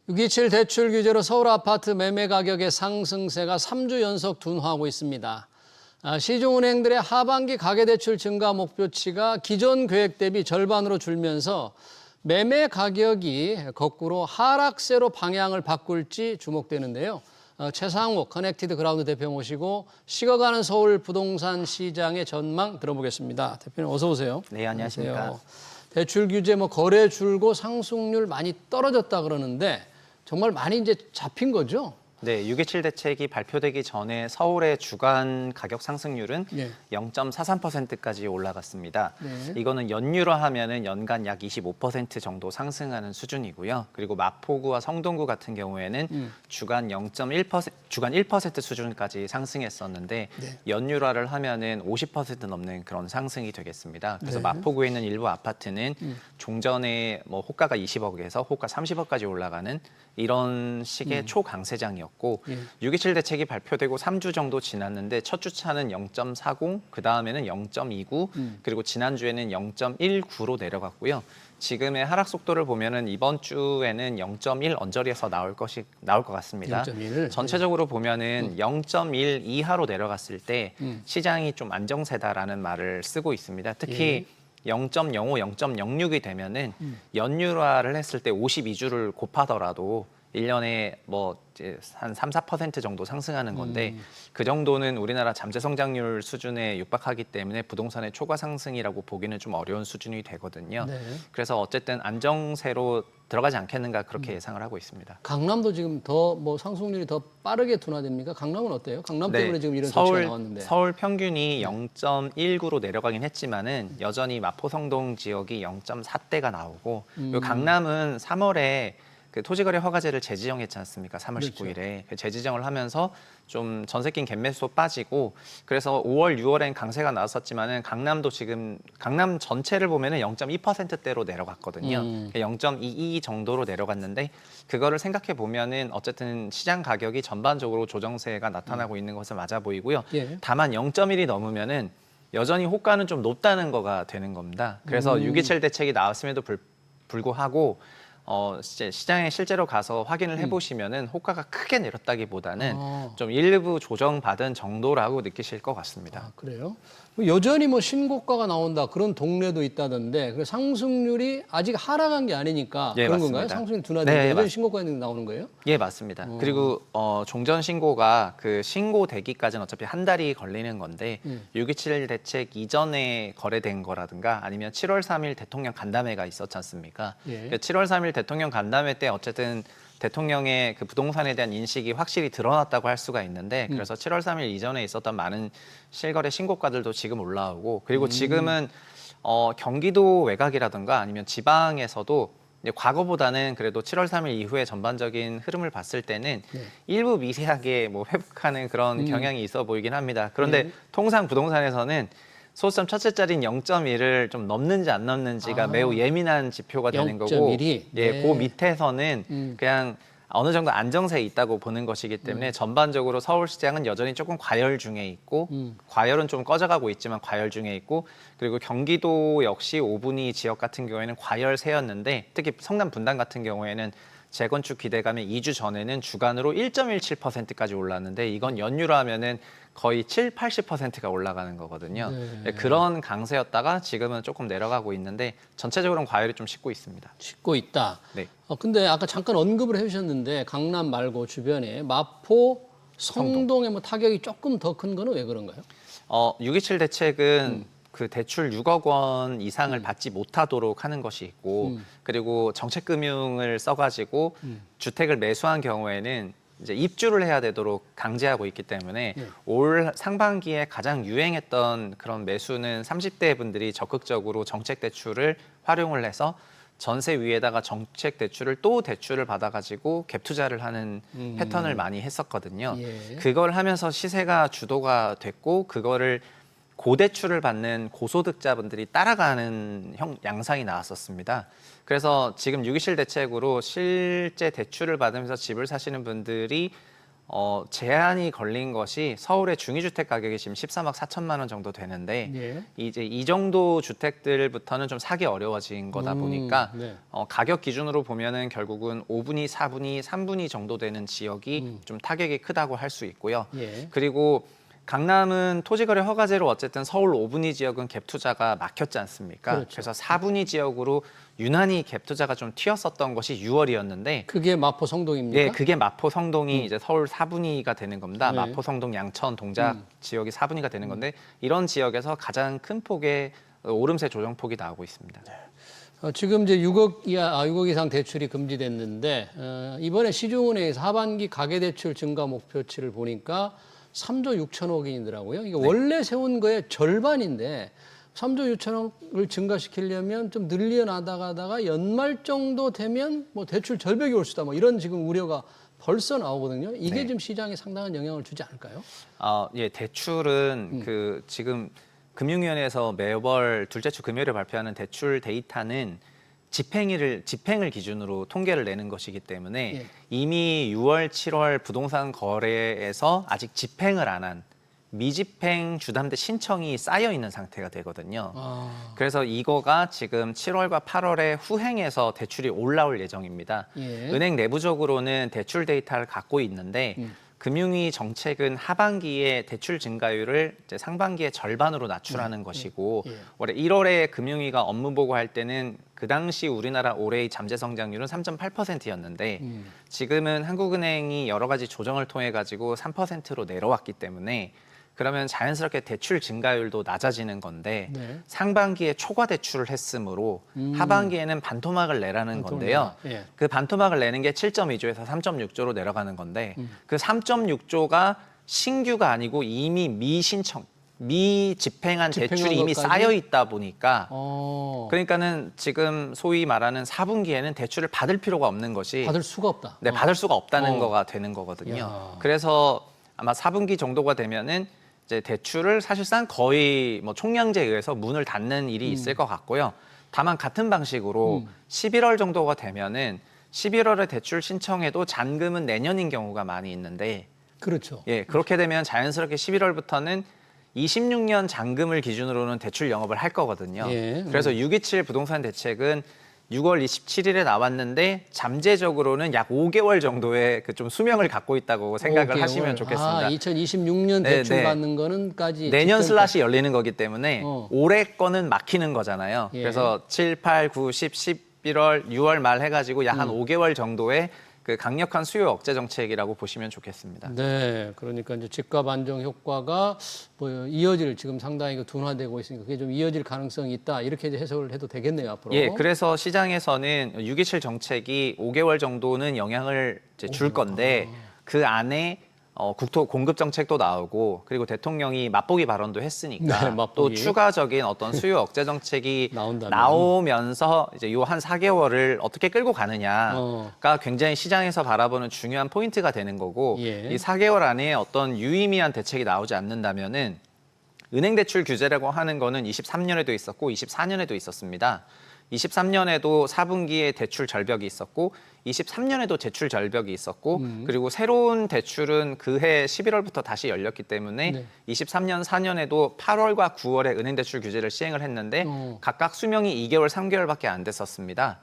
627 대출 규제로 서울 아파트 매매 가격의 상승세가 3주 연속 둔화하고 있습니다. 시중은행들의 하반기 가계대출 증가 목표치가 기존 계획 대비 절반으로 줄면서 매매 가격이 거꾸로 하락세로 방향을 바꿀지 주목되는데요. 최상욱 커넥티드 그라운드 대표 모시고 식어가는 서울 부동산 시장의 전망 들어보겠습니다. 대표님 어서 오세요. 네, 안녕하십니까. 안녕하세요. 대출 규제 거래 줄고 상승률 많이 떨어졌다 그러는데 정말 많이 이제 잡힌 거죠? 네, 627 대책이 발표되기 전에 서울의 주간 가격 상승률은 0.43%까지 올라갔습니다. 네. 이거는 연유로 하면은 연간 약 25% 정도 상승하는 수준이고요. 그리고 마포구와 성동구 같은 경우에는 주간 1% 수준까지 상승했었는데 네. 연유화를 하면은 50% 넘는 그런 상승이 되겠습니다. 그래서 네. 마포구에 있는 일부 아파트는 종전에 호가가 20억에서 호가 30억까지 올라가는 이런 식의 초강세장이었고 627 대책이 발표되고 3주 정도 지났는데 첫 주차는 0.40, 그 다음에는 0.29, 그리고 지난주에는 0.19로 내려갔고요. 지금의 하락 속도를 보면은 이번 주에는 0.1 언저리에서 나올 것 같습니다. 0.1. 전체적으로 보면은 0.1 이하로 내려갔을 때 시장이 좀 안정세다라는 말을 쓰고 있습니다. 특히 0.05, 0.06이 되면은 연율화를 했을 때 52주를 곱하더라도 1년에 이제 한 3, 4% 정도 상승하는 건데 그 정도는 우리나라 잠재 성장률 수준에 육박하기 때문에 부동산의 초과 상승이라고 보기는 좀 어려운 수준이 되거든요. 네. 그래서 어쨌든 안정세로 들어가지 않겠는가 그렇게 예상을 하고 있습니다. 강남도 지금 더 상승률이 더 빠르게 둔화됩니까? 강남은 어때요? 강남 때문에 지금 이런 조치가 나왔는데. 서울 평균이 0.19로 내려가긴 했지만은 여전히 마포 성동 지역이 0.4대가 나오고 그리고 강남은 3월에 그 토지거래 허가제를 재지정했지 않습니까? 3월 그렇죠. 19일에 재지정을 하면서 좀 전세 낀 갭매수 빠지고 그래서 5월, 6월엔 강세가 나왔었지만은 강남도 지금 강남 전체를 보면은 0.2%대로 내려갔거든요. 0.22 정도로 내려갔는데 그거를 생각해 보면은 어쨌든 시장 가격이 전반적으로 조정세가 나타나고 있는 것은 맞아 보이고요. 다만 0.1이 넘으면은 여전히 호가는 좀 높다는 거가 되는 겁니다. 그래서 627 대책이 나왔음에도 불구하고 시장에 실제로 가서 확인을 해보시면은 호가가 크게 내렸다기보다는 좀 일부 조정받은 정도라고 느끼실 것 같습니다. 아, 그래요? 여전히 신고가가 나온다 그런 동네도 있다던데 그 상승률이 아직 하락한 게 아니니까 예, 그런 맞습니다. 건가요? 상승률 둔화되는 네, 여전히 신고가가 나오는 거예요? 예, 맞습니다. 그리고 종전 신고가 그 신고되기까지는 어차피 한 달이 걸리는 건데 627 대책 이전에 거래된 거라든가 아니면 7월 3일 대통령 간담회가 있었지 않습니까? 예. 7월 3일 대통령 간담회 때 어쨌든 대통령의 그 부동산에 대한 인식이 확실히 드러났다고 할 수가 있는데 그래서 7월 3일 이전에 있었던 많은 실거래 신고가들도 지금 올라오고 그리고 지금은 경기도 외곽이라든가 아니면 지방에서도 이제 과거보다는 그래도 7월 3일 이후에 전반적인 흐름을 봤을 때는 일부 미세하게 회복하는 그런 경향이 있어 보이긴 합니다. 그런데 통상 부동산에서는 소수점 첫째 자리인 0.1을 좀 넘는지 안 넘는지가 매우 예민한 지표가 되는 거고 0.1이? 예, 그 밑에서는 그냥 어느 정도 안정세에 있다고 보는 것이기 때문에 전반적으로 서울시장은 여전히 조금 과열 중에 있고 과열은 좀 꺼져가고 있지만 과열 중에 있고 그리고 경기도 역시 5분위 지역 같은 경우에는 과열세였는데 특히 성남 분당 같은 경우에는 재건축 기대감에 2주 전에는 주간으로 1.17%까지 올랐는데 이건 연유로 하면은 거의 80%가 올라가는 거거든요. 네. 그런 강세였다가 지금은 조금 내려가고 있는데 전체적으로는 과열이 좀 식고 있습니다. 식고 있다. 네. 근데 아까 잠깐 언급을 해주셨는데 강남 말고 주변에 마포, 성동에 타격이 조금 더 큰 거는 왜 그런가요? 627 대책은 그 대출 6억 원 이상을 받지 못하도록 하는 것이 있고 그리고 정책금융을 써가지고 주택을 매수한 경우에는 이제 입주를 해야 되도록 강제하고 있기 때문에 올 상반기에 가장 유행했던 그런 매수는 30대 분들이 적극적으로 정책 대출을 활용을 해서 전세 위에다가 정책 대출을 또 대출을 받아가지고 갭 투자를 하는 패턴을 많이 했었거든요. 그걸 하면서 시세가 주도가 됐고 그거를 고대출을 받는 고소득자분들이 따라가는 양상이 나왔었습니다. 그래서 지금 627 대책으로 실제 대출을 받으면서 집을 사시는 분들이 제한이 걸린 것이 서울의 중위주택 가격이 지금 13억 4천만 원 정도 되는데 예. 이제 이 정도 주택들부터는 좀 사기 어려워진 거다 보니까 네. 가격 기준으로 보면은 결국은 5분위, 4분위, 3분위 정도 되는 지역이 좀 타격이 크다고 할 수 있고요. 예. 그리고 강남은 토지거래 허가제로 어쨌든 서울 5분위 지역은 갭 투자가 막혔지 않습니까? 그렇죠. 그래서 4분위 지역으로 유난히 갭 투자가 좀 튀었었던 것이 6월이었는데 그게 마포 성동입니까? 네, 그게 마포 성동이 이제 서울 4분위가 되는 겁니다. 네. 마포 성동 양천 동작 지역이 4분위가 되는 건데 이런 지역에서 가장 큰 폭의 오름세 조정폭이 나오고 있습니다. 지금 이제 6억 이상 대출이 금지됐는데 이번에 시중은행에서 하반기 가계대출 증가 목표치를 보니까 3조 6천억이더라고요. 이게 원래 세운 거의 절반인데 3조 6천억을 증가시키려면 좀 늘려나가다가 연말 정도 되면 뭐 대출 절벽이 올 수다 뭐 이런 지금 우려가 벌써 나오거든요. 이게 네. 좀 시장에 상당한 영향을 주지 않을까요? 예, 대출은 그 지금 금융위원회에서 매월 둘째 주 금요일에 발표하는 대출 데이터는 집행을 기준으로 통계를 내는 것이기 때문에 예. 이미 6월, 7월 부동산 거래에서 아직 집행을 안 한 미집행 주담대 신청이 쌓여 있는 상태가 되거든요. 그래서 이거가 지금 7월과 8월에 후행해서 대출이 올라올 예정입니다. 예. 은행 내부적으로는 대출 데이터를 갖고 있는데 금융위 정책은 하반기에 대출 증가율을 이제 상반기에 절반으로 낮추라는 것이고 예. 올해 1월에 금융위가 업무 보고할 때는 그 당시 우리나라 올해의 잠재 성장률은 3.8%였는데 지금은 한국은행이 여러 가지 조정을 통해 가지고 3%로 내려왔기 때문에 그러면 자연스럽게 대출 증가율도 낮아지는 건데 네. 상반기에 초과 대출을 했으므로 하반기에는 반토막을 내라는 건데요. 예. 그 반토막을 내는 게 7.2조에서 3.6조로 내려가는 건데 그 3.6조가 신규가 아니고 이미 미집행한 대출이 이미 것까지? 쌓여 있다 보니까 그러니까는 그러니까는 지금 소위 말하는 4분기에는 대출을 받을 필요가 없는 것이 받을 수가 없다. 네, 받을 수가 없다는 어. 거가 되는 거거든요. 야. 그래서 아마 4분기 정도가 되면은 이제 대출을 사실상 거의 뭐 총량제에 의해서 문을 닫는 일이 있을 것 같고요. 다만 같은 방식으로 11월 정도가 되면은 11월에 대출 신청해도 잔금은 내년인 경우가 많이 있는데 그렇죠. 예, 그렇게 되면 자연스럽게 11월부터는 26년 잔금을 기준으로는 대출 영업을 할 거거든요. 예. 그래서 627 부동산 대책은 6월 27일에 나왔는데 잠재적으로는 약 5개월 정도의 그 좀 수명을 갖고 있다고 생각을 5개월. 하시면 좋겠습니다. 2026년 네, 대출 네. 받는 거는까지 내년 직전까지. 슬롯이 열리는 거기 때문에 어. 올해 거는 막히는 거잖아요. 예. 그래서 7, 8, 9, 10, 11월, 6월 말 해가지고 약 한 5개월 정도의 그 강력한 수요 억제 정책이라고 보시면 좋겠습니다. 네, 그러니까 이제 집값 안정 효과가 뭐 이어질 지금 상당히 둔화되고 있으니까 그게 좀 이어질 가능성이 있다 이렇게 이제 해석을 해도 되겠네요 앞으로. 예, 그래서 시장에서는 627 정책이 5개월 정도는 영향을 이제 줄 건데 그 안에 국토 공급 정책도 나오고 그리고 대통령이 맛보기 발언도 했으니까 네, 또 맛보기. 추가적인 어떤 수요 억제 정책이 나온다면. 나오면서 이제 요 한 4개월을 어떻게 끌고 가느냐가 어. 굉장히 시장에서 바라보는 중요한 포인트가 되는 거고 예. 이 4개월 안에 어떤 유의미한 대책이 나오지 않는다면은 은행 대출 규제라고 하는 거는 23년에도 있었고 24년에도 있었습니다. 23년에도 4분기에 대출 절벽이 있었고 23년에도 대출 절벽이 있었고 그리고 새로운 대출은 그해 11월부터 다시 열렸기 때문에 네. 23년 4년에도 8월과 9월에 은행 대출 규제를 시행을 했는데 각각 수명이 2개월, 3개월밖에 안 됐었습니다.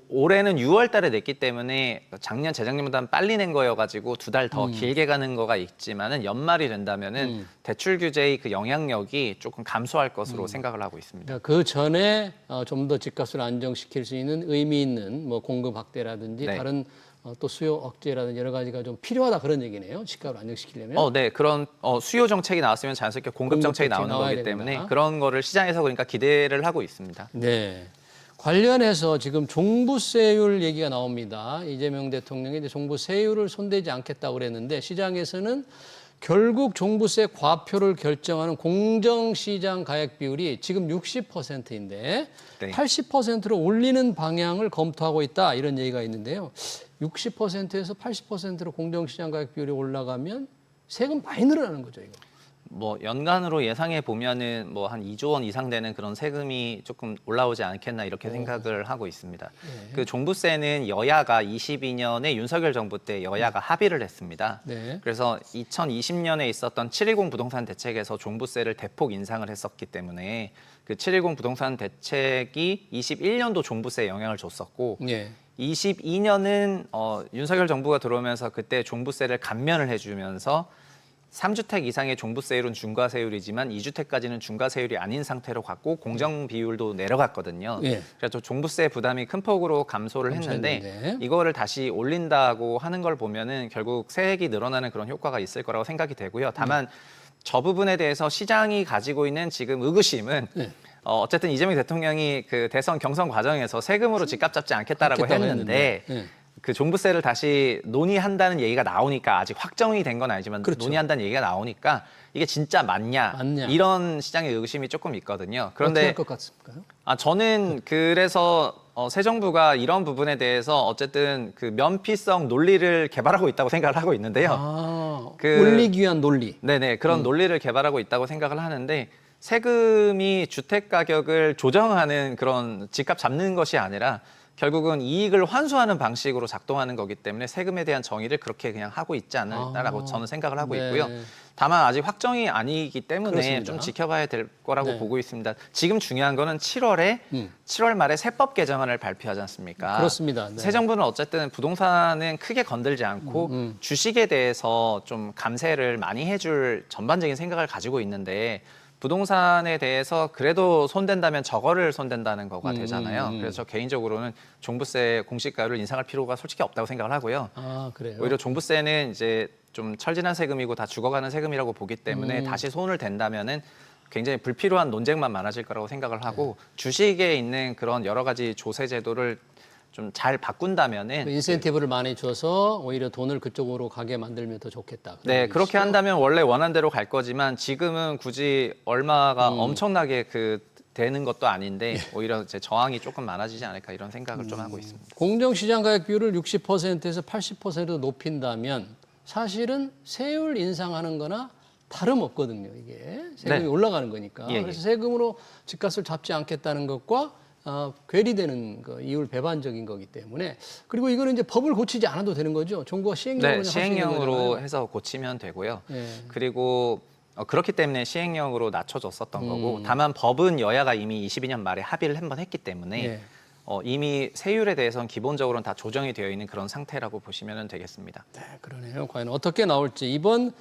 올해는 6월 달에 냈기 때문에 작년, 재작년보다는 빨리 낸 거여가지고 2달 더 길게 가는 거가 있지만은 연말이 된다면은 대출 규제의 그 영향력이 조금 감소할 것으로 생각을 하고 있습니다. 그러니까 그 전에 좀 더 집값을 안정시킬 수 있는 의미 있는 뭐 공급 확대라든지 네. 다른 또 수요 억제라든지 여러 가지가 좀 필요하다 그런 얘기네요. 집값을 안정시키려면. 네, 그런 수요 정책이 나왔으면 자연스럽게 공급 정책이 정책이 나오는 나와야 거기 때문에 됩니다. 그런 거를 시장에서 그러니까 기대를 하고 있습니다. 네. 관련해서 지금 종부세율 얘기가 나옵니다. 이재명 대통령이 이제 종부세율을 손대지 않겠다고 그랬는데 시장에서는 결국 종부세 과표를 결정하는 공정시장 가액 비율이 지금 60%인데 네. 80%로 올리는 방향을 검토하고 있다 이런 얘기가 있는데요. 60%에서 80%로 공정시장 가액 비율이 올라가면 세금 많이 늘어나는 거죠, 이거. 뭐 연간으로 예상해 보면은 뭐 한 2조 원 이상 되는 그런 세금이 조금 올라오지 않겠나 이렇게 생각을 하고 있습니다. 네. 그 종부세는 여야가 22년에 윤석열 정부 때 여야가 합의를 했습니다. 네. 그래서 2020년에 있었던 710 부동산 대책에서 종부세를 대폭 인상을 했었기 때문에 그 710 부동산 대책이 21년도 종부세에 영향을 줬었고 예. 22년은 윤석열 정부가 들어오면서 그때 종부세를 감면을 해주면서 3주택 이상의 종부세율은 중과세율이지만 2주택까지는 중과세율이 아닌 상태로 갔고 공정 비율도 내려갔거든요. 예. 그래서 종부세 부담이 큰 폭으로 감소를 했는데 감소했는데. 이거를 다시 올린다고 하는 걸 보면은 결국 세액이 늘어나는 그런 효과가 있을 거라고 생각이 되고요. 다만 저 부분에 대해서 시장이 가지고 있는 지금 의구심은 네. 어쨌든 이재명 대통령이 그 대선 경선 과정에서 세금으로 집값 잡지 않겠다라고 않겠다고 했는데 예. 그 종부세를 다시 논의한다는 얘기가 나오니까 아직 확정이 된 건 아니지만 그렇죠. 논의한다는 얘기가 나오니까 이게 진짜 맞냐 이런 시장의 의구심이 조금 있거든요. 어떻게 그런데 할 것 같습니까? 저는 그래서 새 정부가 이런 부분에 대해서 어쨌든 그 면피성 논리를 개발하고 있다고 생각을 하고 있는데요. 올리기 위한 논리. 네네 그런 논리를 개발하고 있다고 생각을 하는데 세금이 주택 가격을 조정하는 그런 집값 잡는 것이 아니라 결국은 이익을 환수하는 방식으로 작동하는 거기 때문에 세금에 대한 정의를 그렇게 그냥 하고 있지 않을까라고 저는 생각을 하고 네. 있고요. 다만 아직 확정이 아니기 때문에 그렇습니다. 좀 지켜봐야 될 거라고 네. 보고 있습니다. 지금 중요한 거는 7월 말에 세법 개정안을 발표하지 않습니까? 그렇습니다. 네. 새 정부는 어쨌든 부동산은 크게 건들지 않고 주식에 대해서 좀 감세를 많이 해줄 전반적인 생각을 가지고 있는데 부동산에 대해서 그래도 손댄다면 저거를 손댄다는 거가 되잖아요. 그래서 저 개인적으로는 종부세 공시가를 인상할 필요가 솔직히 없다고 생각을 하고요. 아, 그래요? 오히려 종부세는 이제 좀 철진한 세금이고 다 죽어가는 세금이라고 보기 때문에 다시 손을 댄다면은 굉장히 불필요한 논쟁만 많아질 거라고 생각을 하고 주식에 있는 그런 여러 가지 조세 제도를 좀 잘 바꾼다면은 인센티브를 많이 줘서 오히려 돈을 그쪽으로 가게 만들면 더 좋겠다. 네, 그렇게 한다면 원래 원한 대로 갈 거지만 지금은 굳이 얼마가 엄청나게 되는 것도 아닌데 오히려 이제 저항이 조금 많아지지 않을까 이런 생각을 좀 하고 있습니다. 공정시장 가격 비율을 60%에서 80%로 높인다면 사실은 세율 인상하는 거나 다름없거든요. 이게 세금이 네. 올라가는 거니까. 예, 그래서 세금으로 집값을 잡지 않겠다는 것과 괴리되는 거, 이율 배반적인 거기 때문에 그리고 이거는 이제 법을 고치지 않아도 되는 거죠. 정부가 시행령으로 네, 시행령으로 해서 고치면 되고요. 예. 그리고 그렇기 때문에 시행령으로 낮춰줬었던 거고 다만 법은 여야가 이미 22년 말에 합의를 한번 했기 때문에 예. 이미 세율에 대해서는 기본적으로는 다 조정이 되어 있는 그런 상태라고 보시면 되겠습니다. 네, 그러네요. 과연 어떻게 나올지 이번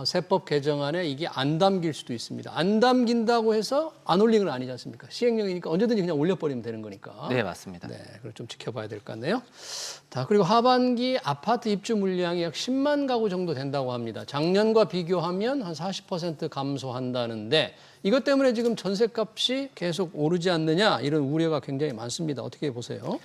세법 개정안에 이게 안 담길 수도 있습니다. 안 담긴다고 해서 안 올리는 건 아니지 않습니까? 시행령이니까 언제든지 그냥 올려버리면 되는 거니까. 네, 맞습니다. 네, 그걸 좀 지켜봐야 될 것 같네요. 자, 그리고 하반기 아파트 입주 물량이 약 10만 가구 정도 된다고 합니다. 작년과 비교하면 한 40% 감소한다는데 이것 때문에 지금 전셋값이 계속 오르지 않느냐 이런 우려가 굉장히 많습니다. 어떻게 보세요?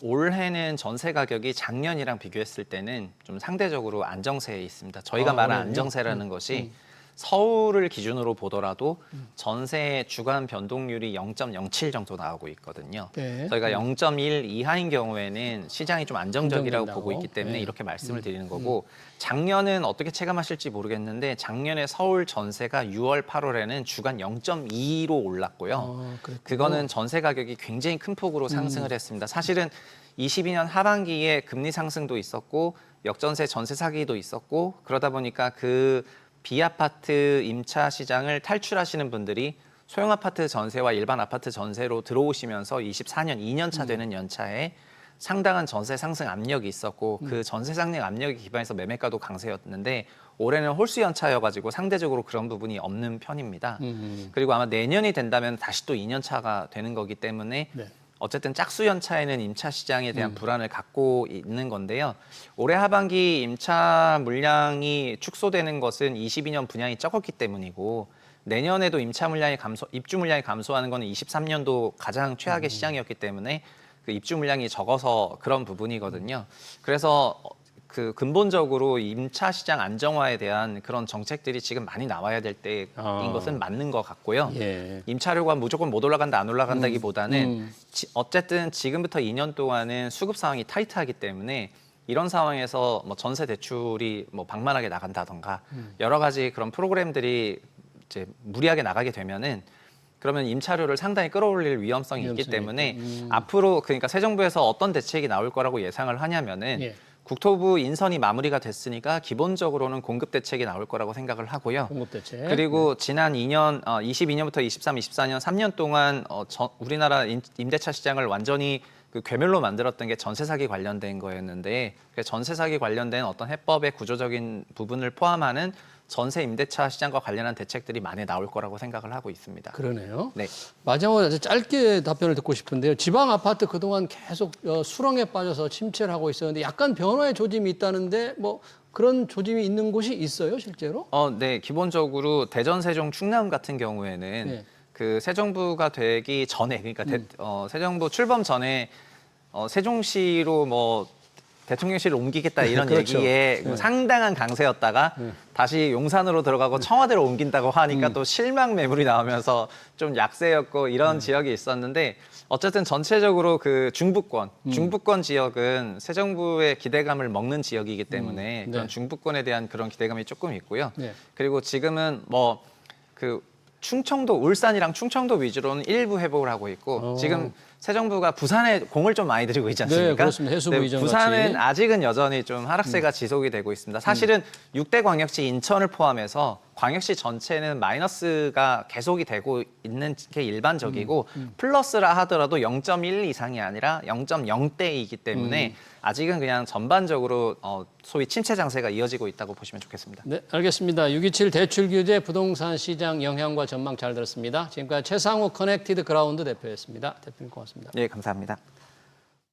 올해는 전세 가격이 작년이랑 비교했을 때는 좀 상대적으로 안정세에 있습니다. 저희가 말하는 올해는요? 안정세라는 것이 서울을 기준으로 보더라도 전세 주간 변동률이 0.07 정도 나오고 있거든요. 네. 저희가 0.1 이하인 경우에는 시장이 좀 안정적이라고 안정된다고. 보고 있기 때문에 네. 이렇게 말씀을 드리는 거고 작년은 어떻게 체감하실지 모르겠는데 작년에 서울 전세가 6월, 8월에는 주간 0.2로 올랐고요. 그거는 전세 가격이 굉장히 큰 폭으로 상승을 했습니다. 사실은 22년 하반기에 금리 상승도 있었고 역전세 전세 사기도 있었고 그러다 보니까 그 비아파트 임차 시장을 탈출하시는 분들이 소형 아파트 전세와 일반 아파트 전세로 들어오시면서 24년 2년 차 되는 연차에 상당한 전세 상승 압력이 있었고 그 전세 상승 압력에 기반해서 매매가도 강세였는데 올해는 홀수 연차여가지고 상대적으로 그런 부분이 없는 편입니다. 그리고 아마 내년이 된다면 다시 또 2년 차가 되는 거기 때문에 네. 어쨌든 짝수 연차에는 임차 시장에 대한 불안을 갖고 있는 건데요. 올해 하반기 임차 물량이 축소되는 것은 22년 분양이 적었기 때문이고 내년에도 입주 물량이 감소하는 것은 23년도 가장 최악의 시장이었기 때문에 그 입주 물량이 적어서 그런 부분이거든요. 그래서 그 근본적으로 임차 시장 안정화에 대한 그런 정책들이 지금 많이 나와야 될 때인 것은 맞는 것 같고요. 예. 임차료가 무조건 못 올라간다 안 올라간다기보다는 어쨌든 지금부터 2년 동안은 수급 상황이 타이트하기 때문에 이런 상황에서 뭐 전세 대출이 뭐 방만하게 나간다던가 여러 가지 그런 프로그램들이 이제 무리하게 나가게 되면은 그러면 임차료를 상당히 끌어올릴 위험성이 있기 때문에 앞으로 그러니까 새 정부에서 어떤 대책이 나올 거라고 예상을 하냐면은 예. 국토부 인선이 마무리가 됐으니까 기본적으로는 공급 대책이 나올 거라고 생각을 하고요. 공급 대책. 그리고 지난 2년, 22년부터 23, 24년 3년 동안 우리나라 임대차 시장을 완전히 그 괴멸로 만들었던 게 전세 사기 관련된 거였는데 그 전세 사기 관련된 어떤 해법의 구조적인 부분을 포함하는 전세 임대차 시장과 관련한 대책들이 많이 나올 거라고 생각을 하고 있습니다. 그러네요. 네. 마지막으로 아주 짧게 답변을 듣고 싶은데요. 지방 아파트 그동안 계속 수렁에 빠져서 침체를 하고 있었는데 약간 변화의 조짐이 있다는데 뭐 그런 조짐이 있는 곳이 있어요, 실제로? 네. 기본적으로 대전, 세종, 충남 같은 경우에는 네. 그 새 정부가 되기 전에 그러니까 새 정부 출범 전에 세종시로 뭐 대통령실을 옮기겠다 이런 그렇죠. 얘기에 네. 상당한 강세였다가 다시 용산으로 들어가고 청와대로 옮긴다고 하니까 또 실망 매물이 나오면서 좀 약세였고 이런 지역이 있었는데 어쨌든 전체적으로 그 중부권 지역은 새 정부의 기대감을 먹는 지역이기 때문에 네. 그런 중부권에 대한 그런 기대감이 조금 있고요. 네. 그리고 지금은 뭐 그 충청도, 울산이랑 충청도 위주로는 일부 회복을 하고 있고 지금 새 정부가 부산에 공을 좀 많이 들이고 있지 않습니까? 네, 그렇습니다. 해수부 이전 부산은 같이. 아직은 여전히 좀 하락세가 지속이 되고 있습니다. 사실은 6대 광역시 인천을 포함해서 광역시 전체는 마이너스가 계속이 되고 있는 게 일반적이고 플러스라 하더라도 0.1 이상이 아니라 0.0대이기 때문에 아직은 그냥 전반적으로 소위 침체 장세가 이어지고 있다고 보시면 좋겠습니다. 네, 알겠습니다. 627 대출 규제 부동산 시장 영향과 전망 잘 들었습니다. 지금까지 최상욱 커넥티드 그라운드 대표였습니다. 대표님 고맙습니다. 네, 감사합니다.